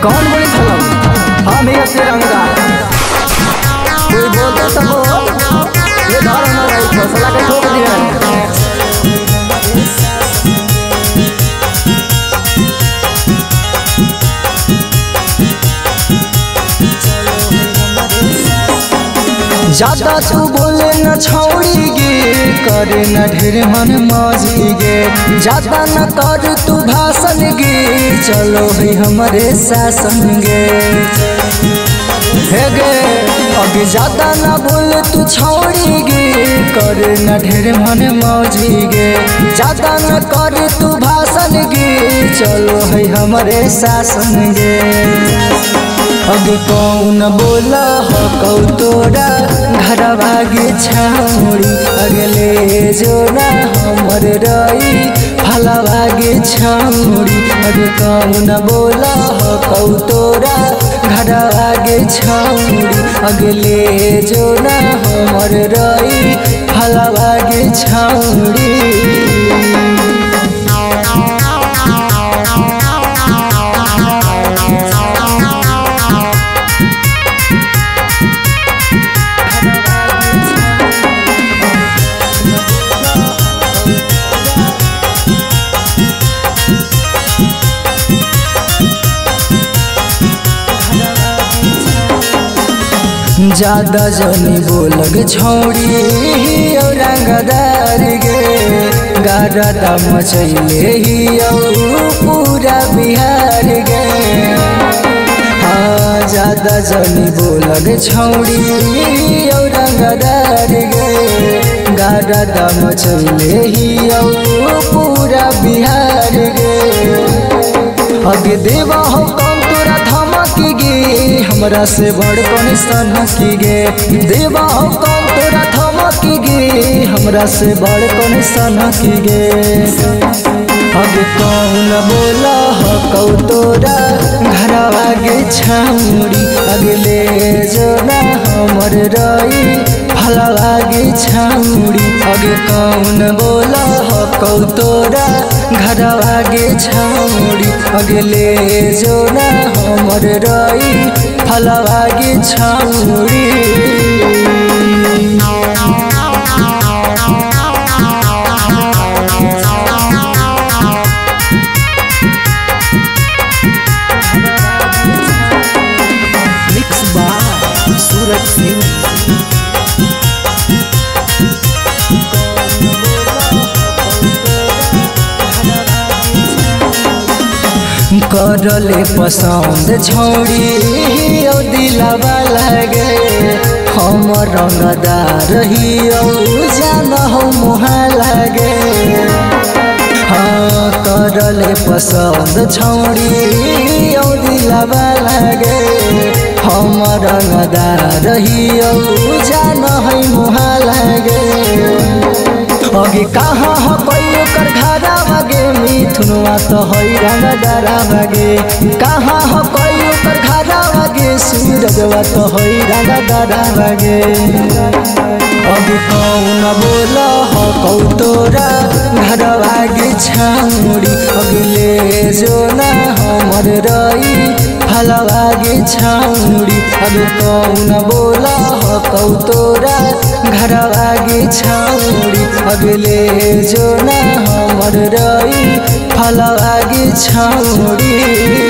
कौन बोली थलो? हम ही असली रंगदार। कोई बोलता तो बोल, ये धार ना रही फसला के ठोक दिया। ज्यादा तू बोले न छौड़ी गे, करे न ढेर मन मौजी गे। ज्यादा न कर तू भाषण गे, चलो है हमारे शासन गे। हे गे अभी ज्यादा न बोले तू छौड़ी गे, करे न ढेर मन मौजी गे। ज्यादा न कर तू भाषण गे, चलो है हमारे शासन गे। अब कौन बोला हो कौ तोरा घर भागे छौड़ी, अगले जो ना हमर रही फला भागे छौड़ी। अब कौन बोला हो कौ तोरा घर भागे छौड़ी, अगले जो ना हमर रही फला भागे छौड़ी। ज्यादा जनी बोलग छौड़ी और रंगदार गे। गाड़ा दम चले ही पूरा बिहार गे। हाँ ज्यादा जनी बोलग छौड़ी और रंगदार गे। गाड़ा दम चले ही पूरा बिहार गे। अगे देवा हो कौन तोरा धमकी गे, हमरा से बड़ कौन सनकी गे। देवा हो कौन तोरा धमकी गे, हमरा से बड़ कौन सनकी गे। अब कौन बोला हो कौ तोरा घर भागे छौड़ी, अगले जो ना हमर रही फला भागे छौड़ी। अब कौन बोला हो कौ तोरा घर भागे छौड़ी, अगले जो ना हमर रही फला भागे छौड़ी। करले पसंद छौड़ी और दिलवा लगे, हम रंगदार ही जान हो मुहा लगे। हाँ करले पसंद छौड़ी और दिलवा लगे, हम रंगदार ही जान है मुहा लगे। अगे कहाँ हो कोई कर घरा भागे, मिथुनवा तो हई रंगदारा भागे। कहाँ हो कोई कर घरा भागे, सूरजवा तो हई रंगदारा भागे। अगे कौन बोला हो कौ तोरा घर भागे छौड़ी, अगले जो ना हमर रही फला भागे छौड़ी। अब कौन बोला हो कौ तोरा घर भागे छौड़ी, अगले जो ना हमर रही फला भागे छौड़ी।